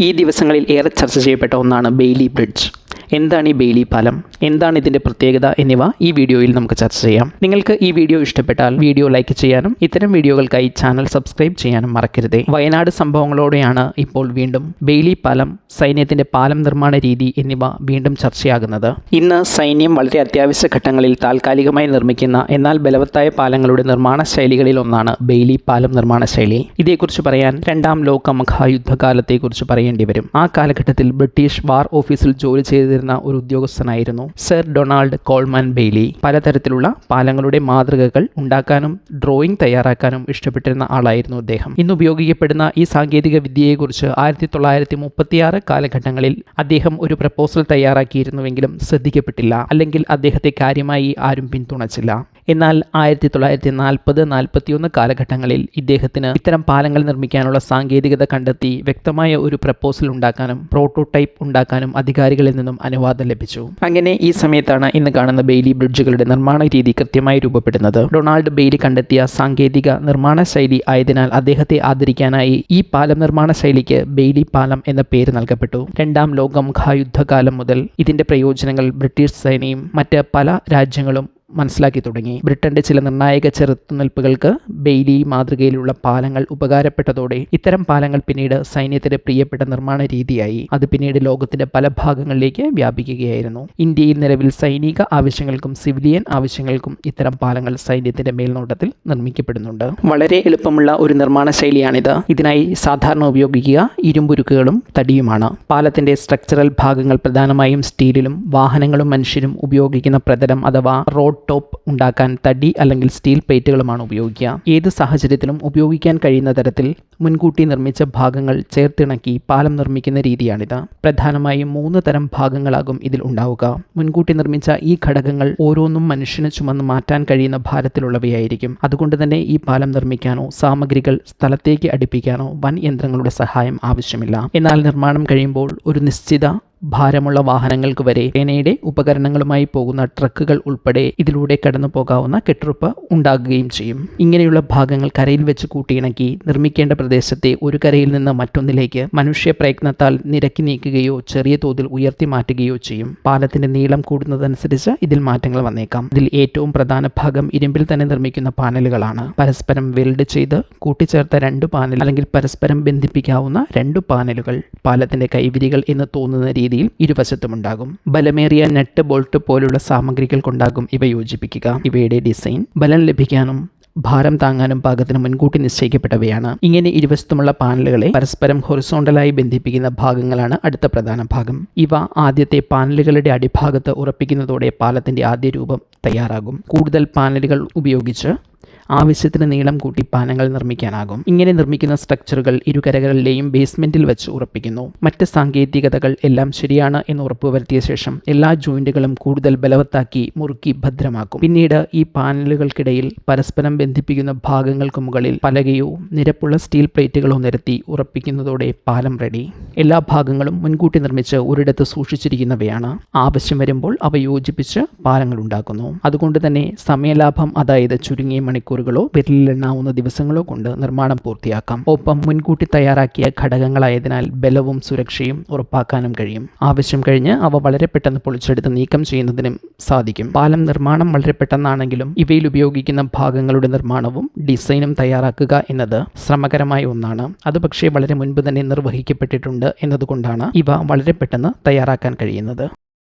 ഈ ദിവസങ്ങളിൽ ഏറെ ചർച്ച ചെയ്യപ്പെട്ട ഒന്നാണ് ബെയ്ലി ബ്രിഡ്ജ്. എന്താണ് ഈ ബെയ്ലി പാലം, എന്താണ് ഇതിൻ്റെ പ്രത്യേകത എന്നിവ ഈ വീഡിയോയിൽ നമുക്ക് ചർച്ച ചെയ്യാം. നിങ്ങൾക്ക് ഈ വീഡിയോ ഇഷ്ടപ്പെട്ടാൽ വീഡിയോ ലൈക്ക് ചെയ്യാനും ഇത്തരം വീഡിയോകൾക്കായി ചാനൽ സബ്സ്ക്രൈബ് ചെയ്യാനും മറക്കരുത്. വയനാട് സംഭവങ്ങളോടെയാണ് ഇപ്പോൾ വീണ്ടും ബെയ്ലി പാലം, സൈന്യത്തിൻ്റെ പാലം നിർമ്മാണ രീതി എന്നിവ വീണ്ടും ചർച്ചയാകുന്നത്. ഇന്ന് സൈന്യം വളരെ അത്യാവശ്യ ഘട്ടങ്ങളിൽ താൽക്കാലികമായി നിർമ്മിക്കുന്ന എന്നാൽ ബലവത്തായ പാലങ്ങളുടെ നിർമ്മാണ ശൈലികളിൽ ഒന്നാണ് ബെയ്ലി പാലം നിർമ്മാണ ശൈലി. ഇതേക്കുറിച്ച് പറയാൻ രണ്ടാം ലോക മഹായുദ്ധകാലത്തെക്കുറിച്ച് പറയേണ്ടി വരും. ആ കാലഘട്ടത്തിൽ ബ്രിട്ടീഷ് വാർ ഓഫീസിൽ ജോലി ചെയ്തിരുന്ന ഒരു ഉദ്യോഗസ്ഥനായിരുന്നു സർ ഡൊണാൾഡ് കോൾമാൻ ബെയ്ലി. പലതരത്തിലുള്ള പാലങ്ങളുടെ മാതൃകകൾ ഉണ്ടാക്കാനും ഡ്രോയിങ് തയ്യാറാക്കാനും ഇഷ്ടപ്പെട്ടിരുന്ന ആളായിരുന്നു അദ്ദേഹം. ഇന്ന് ഉപയോഗിക്കപ്പെടുന്ന ഈ സാങ്കേതിക വിദ്യയെക്കുറിച്ച് 1936 കാലഘട്ടങ്ങളിൽ അദ്ദേഹം ഒരു പ്രപ്പോസൽ തയ്യാറാക്കിയിരുന്നുവെങ്കിലും ശ്രദ്ധിക്കപ്പെട്ടില്ല, അല്ലെങ്കിൽ അദ്ദേഹത്തെ കാര്യമായി ആരും പിന്തുണച്ചില്ല. എന്നാൽ 1940-41 കാലഘട്ടങ്ങളിൽ ഇദ്ദേഹത്തിന് ഇത്തരം പാലങ്ങൾ നിർമ്മിക്കാനുള്ള സാങ്കേതികത കണ്ടെത്തി വ്യക്തമായ ഒരു പ്രപ്പോസൽ ഉണ്ടാക്കാനും പ്രോട്ടോടൈപ്പ് ഉണ്ടാക്കാനും അധികാരികളിൽ നിന്നും അനുവാദം ലഭിച്ചു. അങ്ങനെ ഈ സമയത്താണ് ഇന്ന് കാണുന്ന ബെയ്ലി ബ്രിഡ്ജുകളുടെ നിർമ്മാണ രീതി കൃത്യമായി രൂപപ്പെടുന്നത്. ഡൊണാൾഡ് ബെയ്ലി കണ്ടെത്തിയ സാങ്കേതിക നിർമ്മാണ ശൈലി ആയതിനാൽ അദ്ദേഹത്തെ ആദരിക്കാനായി ഈ പാലം നിർമ്മാണ ശൈലിക്ക് ബെയ്ലി പാലം എന്ന പേര് നൽകപ്പെട്ടു. രണ്ടാം ലോക മഹായുദ്ധകാലം മുതൽ ഇതിന്റെ പ്രയോജനങ്ങൾ ബ്രിട്ടീഷ് സേനയും മറ്റ് പല രാജ്യങ്ങളും മനസ്സിലാക്കി തുടങ്ങി. ബ്രിട്ടന്റെ ചില നിർണായക ചെറുത്തുനിൽപ്പുകൾക്ക് ബെയ്ലി മാതൃകയിലുള്ള പാലങ്ങൾ ഉപകാരപ്പെട്ടതോടെ ഇത്തരം പാലങ്ങൾ പിന്നീട് സൈന്യത്തിന്റെ പ്രിയപ്പെട്ട നിർമ്മാണ രീതിയായി. അത് പിന്നീട് ലോകത്തിന്റെ പല ഭാഗങ്ങളിലേക്ക് വ്യാപിക്കുകയായിരുന്നു. ഇന്ത്യയിൽ നിലവിൽ സൈനിക ആവശ്യങ്ങൾക്കും സിവിലിയൻ ആവശ്യങ്ങൾക്കും ഇത്തരം പാലങ്ങൾ സൈന്യത്തിന്റെ മേൽനോട്ടത്തിൽ നിർമ്മിക്കപ്പെടുന്നുണ്ട്. വളരെ എളുപ്പമുള്ള ഒരു നിർമ്മാണ ശൈലിയാണിത്. ഇതിനായി സാധാരണ ഉപയോഗിക്കുക ഇരുമ്പുരുക്കുകളും തടിയുമാണ്. പാലത്തിന്റെ സ്ട്രക്ചറൽ ഭാഗങ്ങൾ പ്രധാനമായും സ്റ്റീലിലും വാഹനങ്ങളും മനുഷ്യരും ഉപയോഗിക്കുന്ന പ്രതലം അഥവാ റോഡ് ടോപ്പ് ഉണ്ടാക്കാൻ തടി അല്ലെങ്കിൽ സ്റ്റീൽ പ്ലേറ്റുകളുമാണ് ഉപയോഗിക്കുക. ഏത് സാഹചര്യത്തിലും ഉപയോഗിക്കാൻ കഴിയുന്ന തരത്തിൽ മുൻകൂട്ടി നിർമ്മിച്ച ഭാഗങ്ങൾ ചേർത്തിണക്കി പാലം നിർമ്മിക്കുന്ന രീതിയാണിത്. പ്രധാനമായും 3 തരം ഭാഗങ്ങളാകും ഇതിൽ ഉണ്ടാവുക. മുൻകൂട്ടി നിർമ്മിച്ച ഈ ഘടകങ്ങൾ ഓരോന്നും മനുഷ്യന് ചുമന്ന് മാറ്റാൻ കഴിയുന്ന ഭാരത്തിലുള്ളവയായിരിക്കും. അതുകൊണ്ട് തന്നെ ഈ പാലം നിർമ്മിക്കാനോ സാമഗ്രികൾ സ്ഥലത്തേക്ക് അടുപ്പിക്കാനോ വൻ യന്ത്രങ്ങളുടെ സഹായം ആവശ്യമില്ല. എന്നാൽ നിർമ്മാണം കഴിയുമ്പോൾ ഒരു നിശ്ചിത ഭാരമുള്ള വാഹനങ്ങൾക്ക് വരെ സേനയുടെ ഉപകരണങ്ങളുമായി പോകുന്ന ട്രക്കുകൾ ഉൾപ്പെടെ ഇതിലൂടെ കടന്നു പോകാവുന്ന കെട്ടുറപ്പ് ഉണ്ടാകുകയും ചെയ്യും. ഇങ്ങനെയുള്ള ഭാഗങ്ങൾ കരയിൽ വെച്ച് കൂട്ടിയിണക്കി നിർമ്മിക്കേണ്ട പ്രദേശത്തെ ഒരു കരയിൽ നിന്ന് മറ്റൊന്നിലേക്ക് മനുഷ്യ പ്രയത്നത്താൽ നിരക്കി നീക്കുകയോ ചെറിയ തോതിൽ ഉയർത്തി മാറ്റുകയോ ചെയ്യും. പാലത്തിന്റെ നീളം കൂടുന്നതനുസരിച്ച് ഇതിൽ മാറ്റങ്ങൾ വന്നേക്കാം. ഇതിൽ ഏറ്റവും പ്രധാന ഭാഗം ഇരുമ്പിൽ തന്നെ നിർമ്മിക്കുന്ന പാനലുകളാണ്. പരസ്പരം വെൽഡ് ചെയ്ത് കൂട്ടിച്ചേർത്ത 2 പാനൽ അല്ലെങ്കിൽ പരസ്പരം ബന്ധിപ്പിക്കാവുന്ന 2 പാനലുകൾ പാലത്തിന്റെ കൈവിരികൾ എന്ന് തോന്നുന്ന രീതിയിൽ ഇരുവശത്തുമുണ്ടാകും. ബലമേറിയ നട്ട് ബോൾട്ട് പോലുള്ള സാമഗ്രികൾ കൊണ്ടാകും ഇവ യോജിപ്പിക്കുക. ഇവയുടെ ഡിസൈൻ ബലം ലഭിക്കാനും ഭാരം താങ്ങാനും പാകത്തിന് മുൻകൂട്ടി നിശ്ചയിക്കപ്പെട്ടവയാണ്. ഇങ്ങനെ ഇരുവശത്തുമുള്ള പാനലുകളെ പരസ്പരം ഹൊറിസോണ്ടലായി ബന്ധിപ്പിക്കുന്ന ഭാഗങ്ങളാണ് അടുത്ത പ്രധാന ഭാഗം. ഇവ ആദ്യത്തെ പാനലുകളുടെ അടിഭാഗത്ത് ഉറപ്പിക്കുന്നതോടെ പാലത്തിന്റെ ആദ്യ രൂപം തയ്യാറാകും. കൂടുതൽ പാനലുകൾ ഉപയോഗിച്ച് ആവശ്യത്തിന് നീളം കൂട്ടി പാലങ്ങൾ നിർമ്മിക്കാനാകും. ഇങ്ങനെ നിർമ്മിക്കുന്ന സ്ട്രക്ചറുകൾ ഇരുകരകളിലെയും ബേസ്മെന്റിൽ വെച്ച് ഉറപ്പിക്കുന്നു. മറ്റ് സാങ്കേതികതകൾ എല്ലാം ശരിയാണ് എന്ന് ഉറപ്പുവരുത്തിയ ശേഷം എല്ലാ ജോയിന്റുകളും കൂടുതൽ ബലവത്താക്കി മുറുക്കി ഭദ്രമാക്കും. പിന്നീട് ഈ പാനലുകൾക്കിടയിൽ പരസ്പരം ബന്ധിപ്പിക്കുന്ന ഭാഗങ്ങൾക്ക് മുകളിൽ പലകയോ നിരപ്പുള്ള സ്റ്റീൽ പ്ലേറ്റുകളോ നിരത്തി ഉറപ്പിക്കുന്നതോടെ പാലം റെഡി. എല്ലാ ഭാഗങ്ങളും മുൻകൂട്ടി നിർമ്മിച്ച് ഒരിടത്ത് സൂക്ഷിച്ചിരിക്കുന്നവയാണ്. ആവശ്യം വരുമ്പോൾ അവ യോജിപ്പിച്ച് പാലങ്ങൾ ഉണ്ടാക്കുന്നു. അതുകൊണ്ട് തന്നെ സമയലാഭം, അതായത് ചുരുങ്ങിയ മണിക്കൂർ വിരലിലെണ്ണാവുന്ന ദിവസങ്ങളോ കൊണ്ട് നിർമ്മാണം പൂർത്തിയാക്കാം. ഒപ്പം മുൻകൂട്ടി തയ്യാറാക്കിയ ഘടകങ്ങളായതിനാൽ ബലവും സുരക്ഷയും ഉറപ്പാക്കാനും കഴിയും. ആവശ്യം കഴിഞ്ഞ് അവ വളരെ പെട്ടെന്ന് പൊളിച്ചെടുത്ത് നീക്കം ചെയ്യുന്നതിനും സാധിക്കും. പാലം നിർമ്മാണം വളരെ പെട്ടെന്നാണെങ്കിലും ഇവയിൽ ഉപയോഗിക്കുന്ന ഭാഗങ്ങളുടെ നിർമ്മാണവും ഡിസൈനും തയ്യാറാക്കുക എന്നത് ശ്രമകരമായ ഒന്നാണ്. അത് പക്ഷേ വളരെ മുൻപ് തന്നെ നിർവഹിക്കപ്പെട്ടിട്ടുണ്ട് എന്നതുകൊണ്ടാണ് ഇവ വളരെ പെട്ടെന്ന് തയ്യാറാക്കാൻ കഴിയുന്നത്.